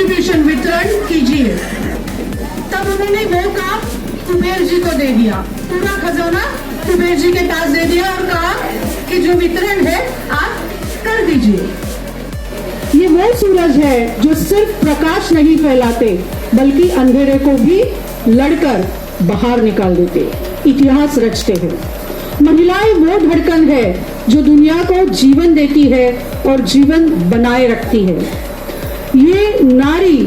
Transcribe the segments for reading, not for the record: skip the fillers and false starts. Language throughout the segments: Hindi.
डिस्ट्रीब्यूशन वितरण कीजिए। तब उन्होंने वो काम कुबेर जी को दे दिया, पूरा खजाना कुबेर जी के पास दे दिया और कहा कि जो वितरण है आप कर दीजिए। ये वो सूरज है जो सिर्फ प्रकाश नहीं फैलाते बल्कि अंधेरे को भी लड़कर बाहर निकाल देते, इतिहास रचते हैं। महिलाएं वो धड़कन है जो दुनिया को जीवन देती है और जीवन बनाए रखती है। ये नारी,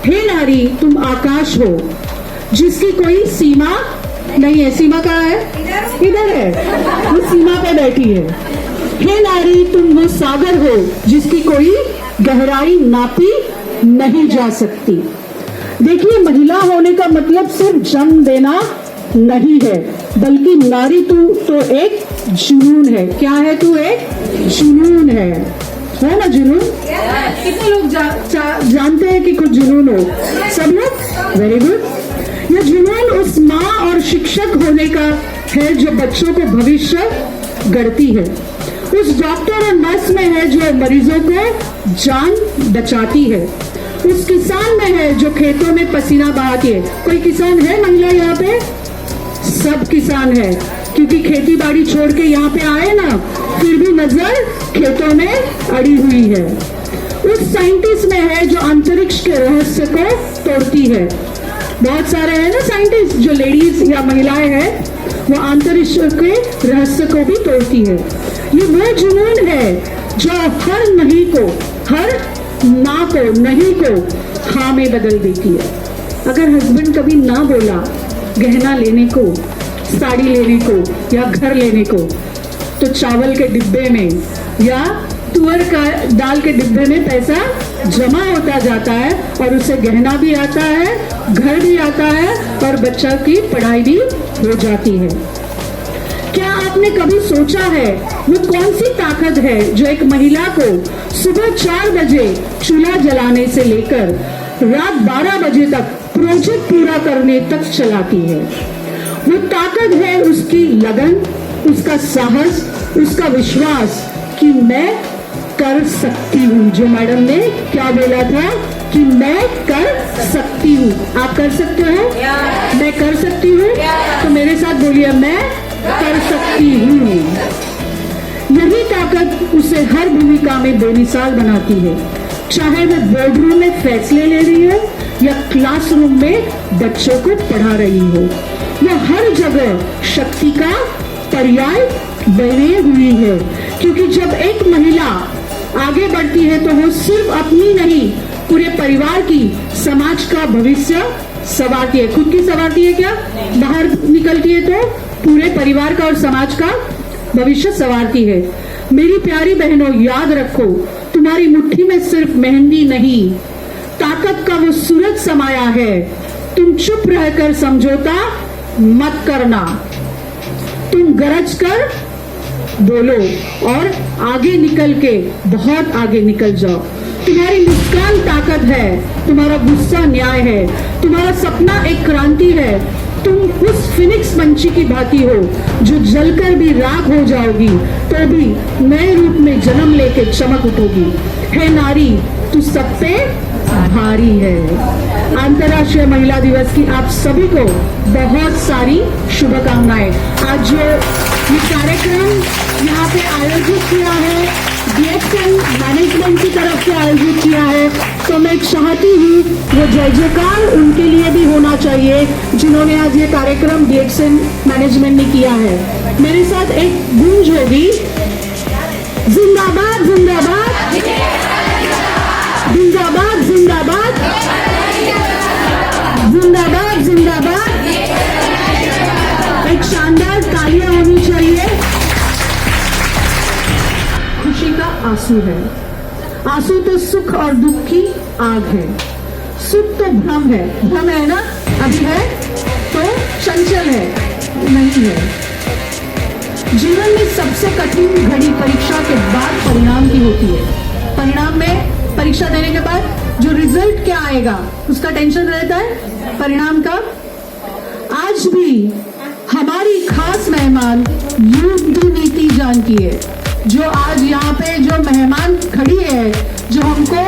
हे नारी तुम आकाश हो जिसकी कोई सीमा नहीं है। सीमा कहाँ है? इधर है, वो सीमा पे बैठी है। हे नारी तुम वो सागर हो जिसकी कोई गहराई नापी नहीं जा सकती। देखिए, महिला होने का मतलब सिर्फ जन्म देना नहीं है, बल्कि नारी तू तो एक जुनून है। क्या है? तू एक जुनून है ना? जुनून कितने लोग जानते हैं कि कुछ जुनून हो? सब लोग? Very good. यह जुनून उस माँ और शिक्षक होने का है जो बच्चों को भविष्य गढ़ती है, उस डॉक्टर और नर्स में है जो मरीजों को जान बचाती है, उस किसान में है जो खेतों में पसीना बहाती है। कोई किसान है महिला यहाँ पे? सब किसान है, क्योंकि खेती बाड़ी छोड़ के यहाँ पे आए ना, फिर भी नजर खेतों में अड़ी हुई है। उस साइंटिस्ट में है जो अंतरिक्ष के रहस्य को तोड़ती है। बहुत सारे हैं ना साइंटिस्ट, जो लेडीज या महिलाएं हैं, वो अंतरिक्ष के रहस्य को भी तोड़ती है। ये वो जुनून है जो हर नहीं को, हर ना को, नहीं को हाँ में बदल देती है। अगर हस्बैंड कभी ना बोला गहना लेने को, साड़ी लेने को या घर लेने को, तो चावल के डिब्बे में या तुअर का दाल के डिब्बे में पैसा जमा होता जाता है और उससे गहना भी आता है, घर भी आता है और बच्चा की पढ़ाई भी हो जाती है। क्या आपने कभी सोचा है वो कौन सी ताकत है जो एक महिला को सुबह 4 बजे चूल्हा जलाने से लेकर रात 12 बजे तक प्रोजेक्ट पूरा करने तक चलाती है? वो ताकत है उसकी लगन, उसका साहस, उसका विश्वास कि मैं कर सकती हूँ। जो मैडम ने क्या बोला था कि मैं कर सकती हूँ। आप कर सकते हो? मैं कर सकती हूँ। तो मेरे साथ बोलिए, मैं कर सकती हूँ। यही ताकत उसे हर भूमिका में बेमिसाल बनाती है, चाहे वो बोर्डरूम में फैसले ले रही हो या क्लासरूम में बच्चों को पढ़ा रही हो। वो हर जगह शक्ति का पर्याय बनी हुई है, क्योंकि जब एक महिला आगे बढ़ती है तो वो सिर्फ अपनी नहीं, पूरे परिवार की, समाज का भविष्य संवारती है। खुद की संवारती है क्या? बाहर निकलती है तो पूरे परिवार का और समाज का भविष्य संवारती है। मेरी प्यारी बहनों, याद रखो, तुम्हारी मुट्ठी में सिर्फ मेहंदी नहीं, ताकत का वो सूरज समाया है। तुम चुप रहकर समझौता मत करना, तुम गरज कर बोलो और आगे निकल के बहुत आगे निकल जाओ। तुम्हारी मुस्कान ताकत है, तुम्हारा गुस्सा न्याय है, तुम्हारा सपना एक क्रांति है। तुम उस फिनिक्स पंछी की भांति हो जो जलकर भी राख हो जाओगी तो भी नए रूप में जन्म लेके चमक उठोगी। हे नारी, तू सब पे भारी है। अंतर्राष्ट्रीय महिला दिवस की आप सभी को बहुत सारी शुभकामनाएं। आज जो ये कार्यक्रम यहाँ पे आयोजित किया है, DXN मैनेजमेंट की तरफ से आयोजित किया है, तो मैं चाहती हूँ वो जय जयकार उनके लिए भी होना चाहिए जिन्होंने आज ये कार्यक्रम DXN मैनेजमेंट ने किया है। मेरे साथ एक गूंज होगी, जिंदाबाद जिंदाबाद जिंदाबाद जिंदाबाद जिंदाबाद जिंदाबाद। एक शानदार तालियां होनी चाहिए। खुशी का आंसू है, आंसू तो सुख और दुख की आग है। सुख तो भ्रम है, भ्रम है ना, अभी है तो चंचल है, नहीं है। जीवन में सबसे कठिन घड़ी परीक्षा के बाद परिणाम की होती है। परिणाम में परीक्षा देने के बाद जो रिजल्ट क्या आएगा उसका टेंशन रहता है, परिणाम का। आज भी हमारी खास मेहमान युद्ध नीति जानती है, जो आज यहाँ पे जो मेहमान खड़ी है, जो हमको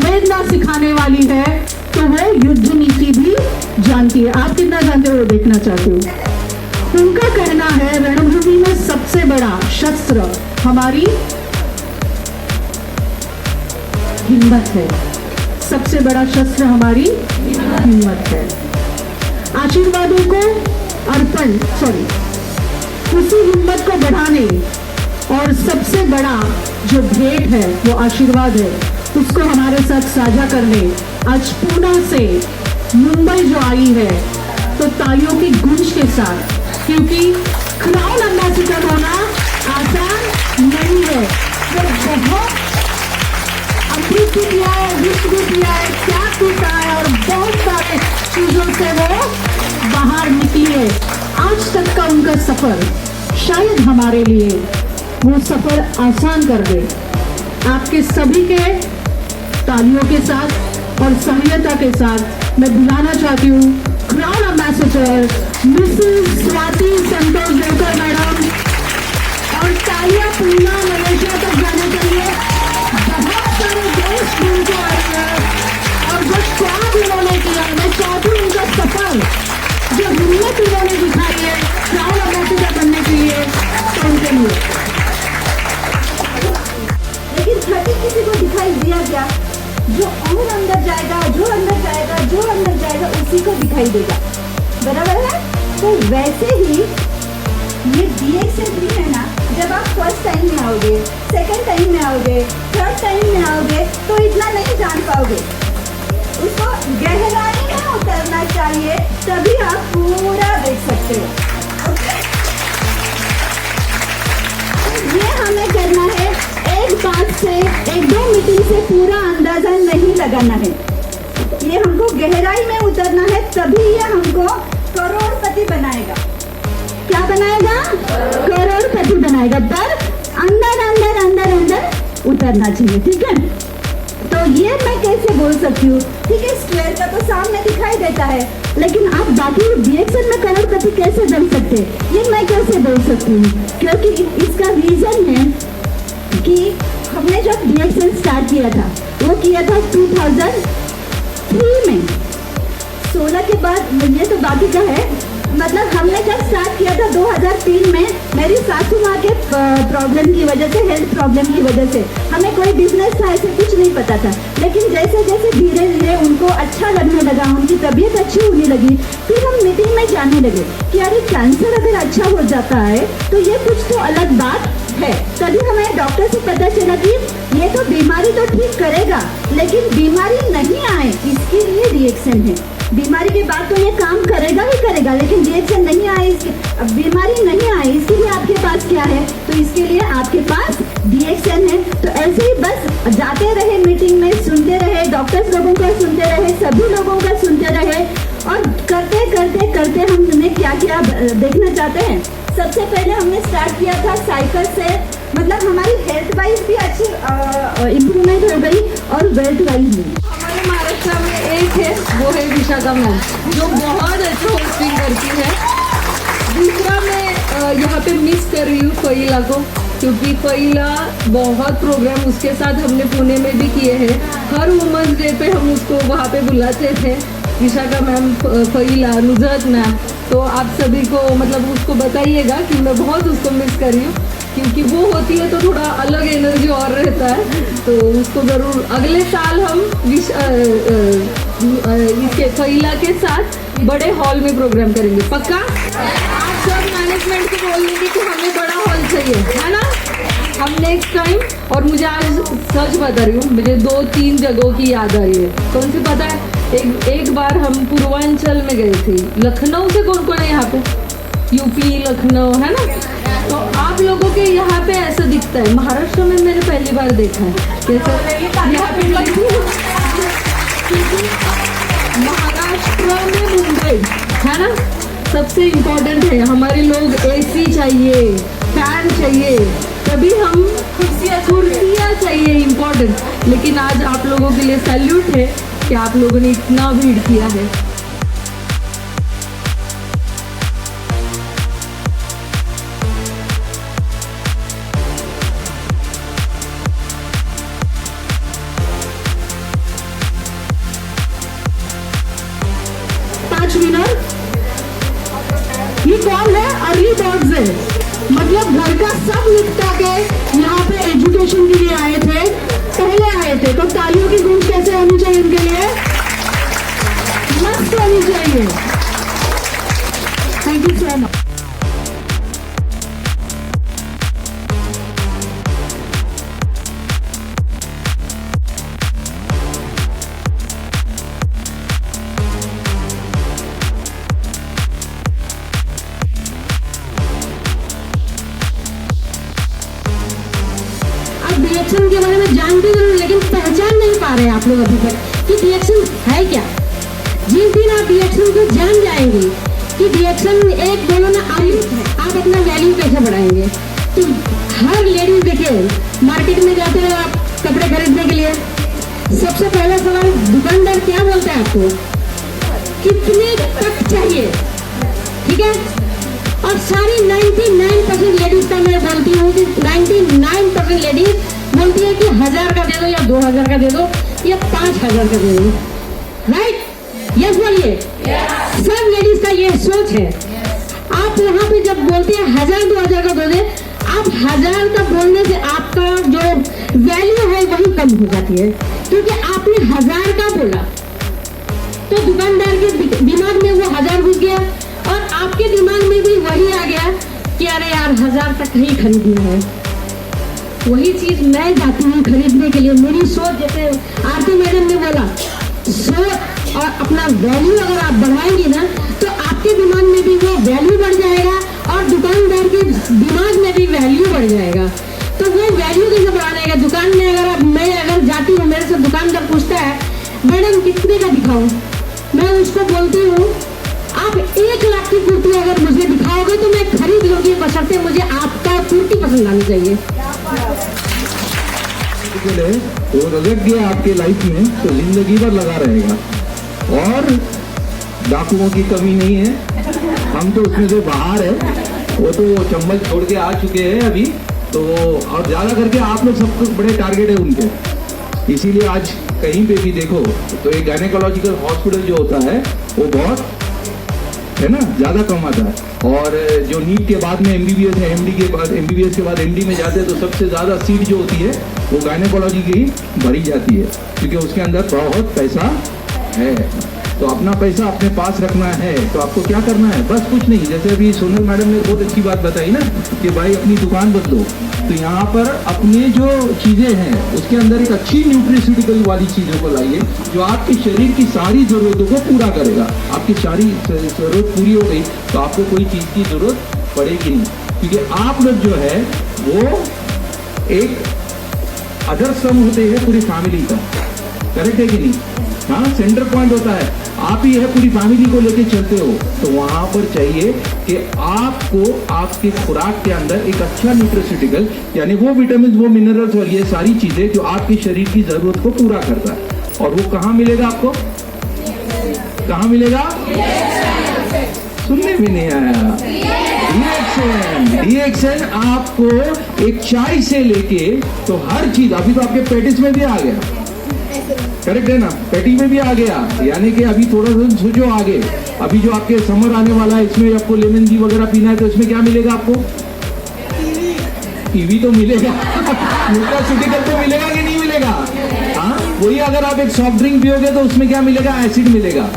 संवेदना सिखाने वाली है तो वो युद्ध नीति भी जानती है। आप कितना जानते हो वो देखना चाहती हूँ। उनका कहना है रणभूमि में सबसे बड़ा शस्त्र हमारी हिम्मत है। सबसे बड़ा शस्त्र हमारी हिम्मत है। आशीर्वादों को अर्पण उसी हिम्मत को बढ़ाने और सबसे बड़ा जो भेंट है वो आशीर्वाद है, उसको हमारे साथ साझा करने आज पूना से मुंबई जो आई है तो तालियों की गूंज के साथ, क्योंकि क्राउन एम्बेसडर होना आसान नहीं है। वो बहुत अमृत किया है, विश्व किया है, त्याग किया है और बहुत सारे चीजों से वो बाहर निकली है। आज तक का उनका सफर शायद हमारे लिए वो सफर आसान कर दे। आपके सभी के तालियों के साथ और सहायता के साथ मैं बुलाना चाहती हूँ क्राउन एम्बेसडर मिसेस स्वाति संतोष देवकर मैडम। और तालियां पूना मलेशिया तक जाने के लिए बहुत सारे देश मिल के आए हैं और जो त्याग उन्होंने किया, मैं चाहती हूँ उनका सफल जो हिम्मत उन्होंने दिखाई है क्राउन एम्बेसडर बनने के लिए, तो उनके लिए। लेकिन छठी किसी को दिखाई दिया क्या? जो और अंदर जाएगा, जो अंदर जाएगा, जो अंदर जाएगा उसी को दिखाई देगा, बराबर है। तो वैसे ही ये DXN भी है ना, जब आप फर्स्ट टाइम में आओगे, सेकंड टाइम में आओगे, थर्ड टाइम में आओगे तो इतना नहीं जान पाओगे। उसको गहराई में उतरना चाहिए, तभी आप पूरा देख सकते हो। ओके, ये हमें करना है। एक बात से, एक दो मीटिंग से पूरा अंदाजा नहीं लगाना है। ये हमको गहराई में उतरना है, तभी ये हमको करोड़पति बनाएगा। क्या बनाएगा? करोड़पति बनाएगा। पर अंदर अंदर अंदर अंदर उतरना चाहिए, ठीक है। तो ये मैं कैसे बोल सकती हूँ? ठीक है, स्क्वायर का तो सामने दिखाई देता है, लेकिन आप बाकी DXN में करोड़पति कैसे बन सकते, ये मैं कैसे बोल सकती हूँ? क्योंकि इसका रीजन है कि हमने जब DXN स्टार्ट किया था, वो किया था 2003 में। 16 के बाद ये तो बाकी का है, मतलब हमने जब स्टार्ट किया था 2003 में, मेरी सासू माँ के प्रॉब्लम की वजह से, हेल्थ प्रॉब्लम की वजह से हमें कोई बिजनेस था ऐसे कुछ नहीं पता था। लेकिन जैसे जैसे धीरे धीरे उनको अच्छा लगने लगा, उनकी तबीयत अच्छी होने लगी, फिर हम मीटिंग में जाने लगे कि अरे कैंसर अगर अच्छा हो जाता है तो ये कुछ तो अलग बात है। तभी हमें डॉक्टर से पता चला कि ये तो बीमारी तो ठीक करेगा, लेकिन बीमारी नहीं आए इसके लिए DXN है। बीमारी के बाद तो ये काम करेगा ही करेगा, लेकिन DXN नहीं आए, अब बीमारी नहीं आए इसके लिए आपके पास क्या है? तो इसके लिए आपके पास DXN है। तो ऐसे ही बस जाते रहे मीटिंग में, सुनते रहे, डॉक्टर्स लोगों का सुनते रहे, सभी लोगों का सुनते रहे और करते करते करते हमने क्या क्या देखना चाहते हैं। सबसे पहले हमने स्टार्ट किया था साइकिल से, मतलब हमारी हेल्थ वाइज भी अच्छी इम्प्रूवमेंट हो गई और वेल्थ वाइज भी। हमारे महाराष्ट्र में एक है, वो है विशाखा मैम, जो बहुत अच्छा होस्टिंग करती है। दूसरा मैं यहाँ पे मिस कर रही हूँ फईला को, क्योंकि फईला बहुत प्रोग्राम उसके साथ हमने पुणे में भी किए हैं। हर वुमेंस डे पे हम उसको वहाँ पे बुलाते थे, विशाखा मैम, फईला, नुजरत मैम। तो आप सभी को मतलब उसको बताइएगा कि मैं बहुत उसको मिस कर रही हूँ, क्योंकि वो होती है तो थोड़ा अलग एनर्जी और रहता है। तो उसको ज़रूर अगले साल हम इसके फईला के साथ बड़े हॉल में प्रोग्राम करेंगे, पक्का? आप सब मैनेजमेंट को बोल देंगे कि हमें बड़ा हॉल चाहिए, है ना? हम नेक्स्ट टाइम, और मुझे आज सच बता रही हूँ, मुझे 2-3 जगहों की याद आ रही है। कौन सी पता है? एक बार हम पूर्वांचल में गए थे, लखनऊ से कौन कौन है यहाँ पे? यूपी, लखनऊ, है ना? तो आप लोगों के यहाँ पे ऐसा दिखता है, महाराष्ट्र में मैंने पहली बार देखा है कैसे यहाँ पे महाराष्ट्र में मुंबई, है ना? सबसे इम्पोर्टेंट है, हमारे लोग AC चाहिए, फैन चाहिए, तभी हम कुर्सियाँ चाहिए, इम्पोर्टेंट। लेकिन आज आप लोगों के लिए सैल्यूट है कि आप लोगों ने इतना भीड़ किया है। विनर? ये कौन है? अर्ली बर्ड्स है, मतलब घर का सब निपटा के यहाँ पे एजुकेशन के लिए आए थे, पहले आए थे। तो तालियों की गूंज कैसे होनी चाहिए इनके लिए? मस्त होनी चाहिए। Thank you so much. डीएक्शन के बारे में जानते जरूर, लेकिन पहचान नहीं पा रहे आप लोग अभी तक कि डीएक्शन है क्या। जिस दिन आप डीएक्शन को जान जाएंगे कि डीएक्शन एक बोलो ना आप अपना वैल्यू कैसे बढ़ाएंगे। तो हर लेडीज देखिए मार्केट में जाते हैं आप कपड़े खरीदने के लिए, सबसे पहला सवाल दुकानदार क्या बोलता है आपको? कितने तक चाहिए, ठीक है। और सारी 99% लेडीज का मैं बोलती हूँ कि 99% लेडीज बोलती है कि 1000 का दे दो या 2000 का दे दो या 5000 का दे दो। राइट? यस बोलिए। सब लेडीज का ये सोच है। आप यहाँ पे जब बोलते हैं 1000-2000 का दो दे, आप 1000 का बोलने से आपका जो वैल्यू है वही कम हो जाती है, क्योंकि आपने 1000 का बोला तो दुकानदार के दिमाग में वो 1000 घुस गया और आपके दिमाग में भी वही आ गया कि अरे यार 1000 तक ही खरीदना है। वही चीज मैं जाती हूँ खरीदने के लिए। मेरी सोच, जैसे आरती मैडम ने बोला, सोच और अपना वैल्यू अगर आप बढ़ाएंगे ना तो आपके दिमाग में भी वो वैल्यू बढ़ जाएगा और दुकानदार के दिमाग में भी वैल्यू बढ़ जाएगा। तो वो वैल्यू कैसे बढ़ाने का? दुकान में मैं अगर जाती हूँ, मेरे से दुकानदार पूछता है मैडम कितने का दिखाऊं, मैं उसको बोलती हूँ आप 1 लाख की कुर्ती अगर मुझे दिखाओगे तो मैं खरीद लूंगी, बशर्ते मुझे आपका कुर्ती पसंद आनी चाहिए। वो रगड़ गया आपके लाइफ में तो जिंदगी भर लगा रहेगा। और डाकुओं की कमी नहीं है, हम तो उसमें से बाहर है, वो तो चंबल छोड़ के आ चुके हैं अभी तो। और ज्यादा करके आप लोग सब कुछ बड़े टारगेट है उनके, इसीलिए आज कहीं पे भी देखो तो एक गायनेकोलॉजिकल हॉस्पिटल जो होता है वो बहुत है ना, ज्यादा कमाता है। और जो नीट के बाद में एमबीबीएस है, एमबीबीएस के बाद एमडी में जाते हैं तो सबसे ज्यादा सीट जो होती है वो गायनेकोलॉजी की भरी जाती है, क्योंकि उसके अंदर बहुत पैसा है। तो अपना पैसा अपने पास रखना है तो आपको क्या करना है? बस कुछ नहीं, जैसे अभी सोनल मैडम ने बहुत अच्छी बात बताई ना कि भाई अपनी दुकान बदलो। तो यहाँ पर अपने जो चीजें हैं उसके अंदर एक अच्छी न्यूट्रिस्यूटिकल वाली चीजों को लाइए जो आपके शरीर की सारी जरूरतों को पूरा करेगा। आपकी सारी जरूरत पूरी हो गई तो आपको कोई चीज की जरूरत पड़ेगी नहीं, क्योंकि आप लोग जो है वो एक अदर सम होते हैं पूरी फैमिली का। करेक्ट है कि नहीं? हाँ, सेंटर पॉइंट होता है, आप ही है पूरी फैमिली को लेके चलते हो। तो वहां पर चाहिए कि आपको आपके खुराक के अंदर एक अच्छा न्यूट्रिस्यूटिकल यानी वो विटामिन, वो मिनरल्स और ये सारी चीजें जो आपके शरीर की जरूरत को पूरा करता है। और वो कहाँ मिलेगा आपको? कहाँ मिलेगा? सुनने में नहीं आया। डीएक्सन आपको एक चाय से लेके तो हर चीज, अभी तो आपके पेटिस में भी आ गया, करेक्ट है ना, पैटी में भी आ गया, यानी कि अभी थोड़ा सा सोचो आगे। अभी जो आपके समर आने वाला है इसमें आपको लेमन जी वगैरह पीना है तो इसमें क्या मिलेगा आपको? कीवी तो मिलेगा न्यूट्रास्यूटिकल तो मिलेगा कि नहीं मिलेगा? हाँ, वही अगर आप एक सॉफ्ट ड्रिंक पियोगे तो उसमें क्या मिलेगा? एसिड मिलेगा।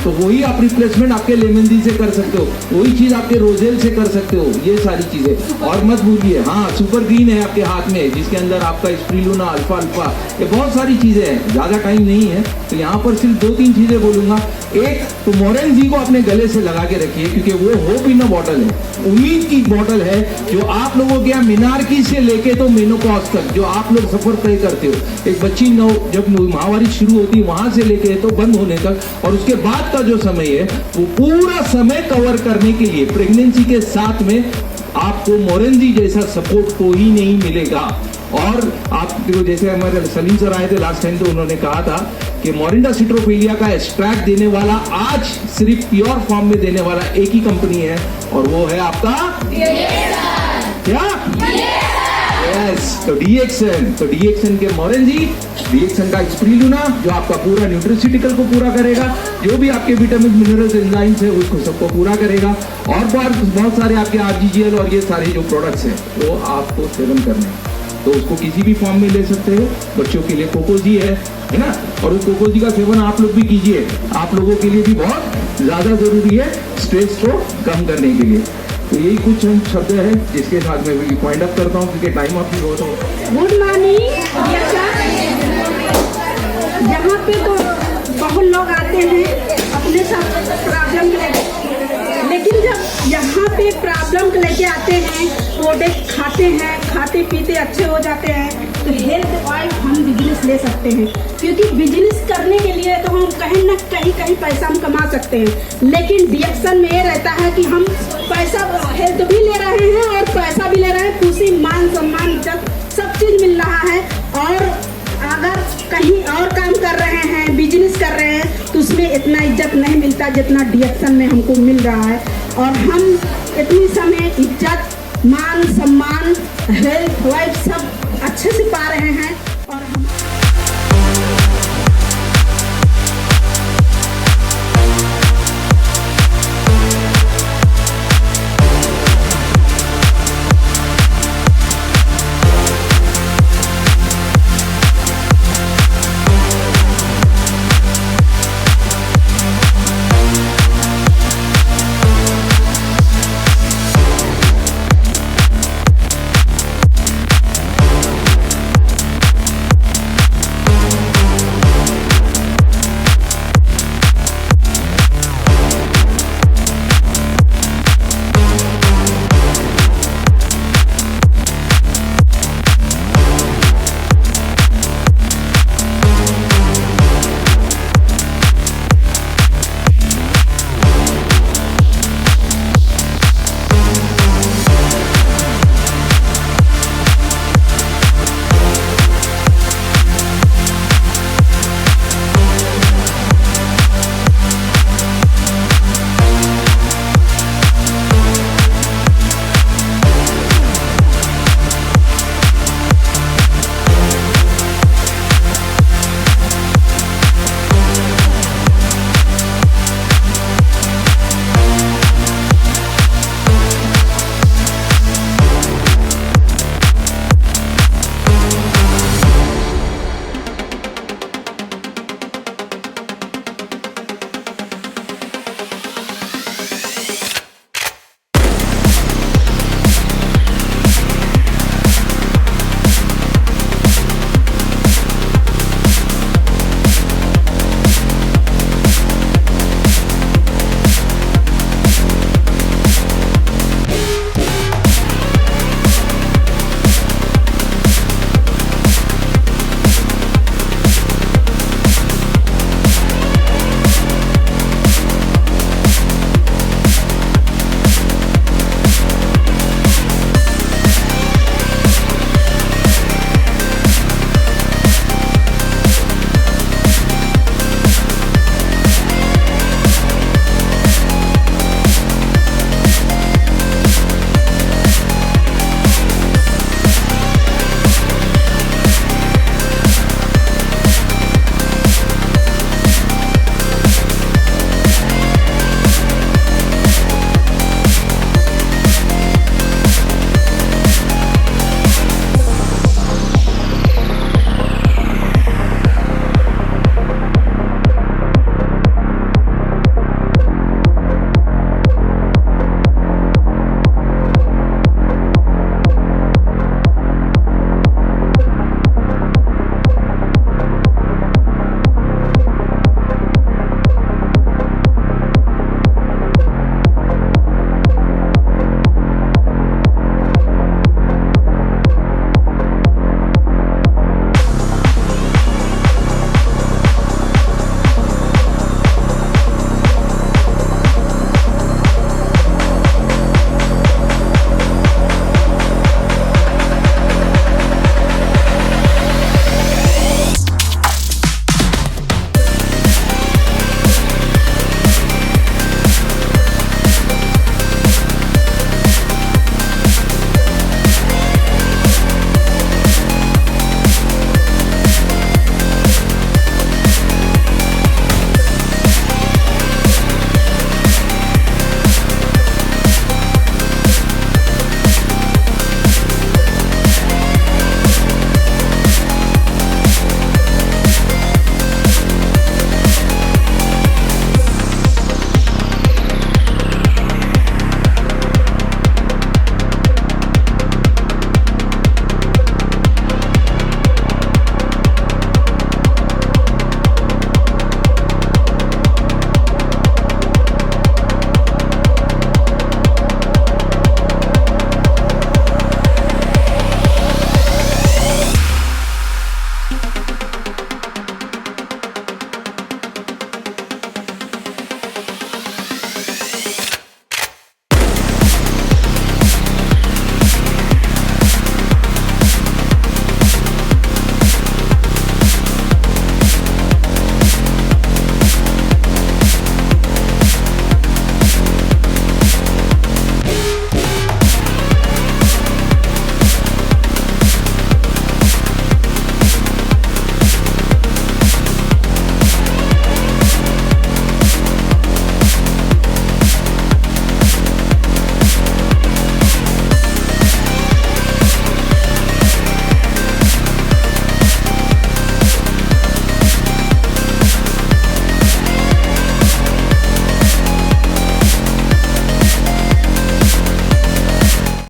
तो वही आप रिप्लेसमेंट आपके लेमन डी से कर सकते हो, वही चीज आपके रोजेल से कर सकते हो, ये सारी चीजें। और मत भूलिए, हाँ, सुपर ग्रीन है आपके हाथ में जिसके अंदर आपका स्प्रिलुना, अल्फा अल्फा, ये बहुत सारी चीजें हैं। ज्यादा टाइम नहीं है तो यहाँ पर सिर्फ 2-3 चीजें बोलूंगा। एक तो मोरेंजी को अपने गले से लगा के रखिए, क्योंकि वो होप इन बॉटल है, उम्मीद की बॉटल है जो आप लोगों के यहाँ मिनारकी से लेके तो मेनोपॉज तक जो आप लोग सफर तय करते हो। एक बच्ची जब महामारी शुरू होती है वहां से लेके तो बंद होने तक, और उसके बाद का जो समय है वो पूरा समय कवर करने के लिए प्रेगनेंसी के साथ में आपको मोरेंजी जैसा सपोर्ट कोई नहीं मिलेगा। और आप जैसे हमारे सलीम सर आए थे लास्ट टाइम तो उन्होंने कहा था कि मोरिंडा सिट्रोपिलिया का एक्सट्रैक्ट देने वाला आज सिर्फ प्योर फॉर्म में देने वाला एक ही कंपनी है और वो है आपका क्या? यस, तो डीएक्सन के मोरेंजी रिएक्शन का स्प्रिलुना जो आपका पूरा न्यूट्रिसिटिकल को पूरा करेगा, जो भी आपके विटामिन मिनरल्स एंजाइम्स है उसको सबको पूरा करेगा। और बहुत सारे आपके आरजीजीएल और ये सारे जो प्रोडक्ट्स हैं वो आपको सेवन करने हैं, तो उसको किसी भी फॉर्म में ले सकते हो। बच्चों के लिए कोकोजी है ना, और उस कोकोजी का सेवन आप लोग भी कीजिए, आप लोगों के लिए भी बहुत ज़्यादा ज़रूरी है स्ट्रेस को कम करने के लिए। तो यही कुछ शब्द है जिसके साथ मैं भी पॉइंट अप करता हूँ क्योंकि टाइम आपकी बहुत हो। Good morning. यहाँ पे तो बहुत लोग आते हैं अपने साथ प्रॉब्लम लेके, लेकिन जब यहाँ पे प्रॉब्लम लेके आते हैं, प्रोडक्ट खाते हैं, खाते पीते अच्छे हो जाते हैं, तो हेल्थ वाइज हम बिजनेस ले सकते हैं। क्योंकि बिजनेस करने के लिए तो हम कहीं ना कहीं पैसा हम कमा सकते हैं, लेकिन डिएक्शन में ये रहता है कि हम पैसा हेल्थ भी ले रहे हैं और पैसा भी ले रहे हैं, खुशी मान सम्मान इज्जत सब चीज़ मिल रहा है। और अगर कहीं और काम कर रहे हैं, बिजनेस कर रहे हैं, तो उसमें इतना इज्जत नहीं मिलता जितना डिएक्शन में हमको मिल रहा है। और हम इतनी समय इज्जत मान सम्मान हेल्थ वाइफ सब अच्छे से पा रहे हैं।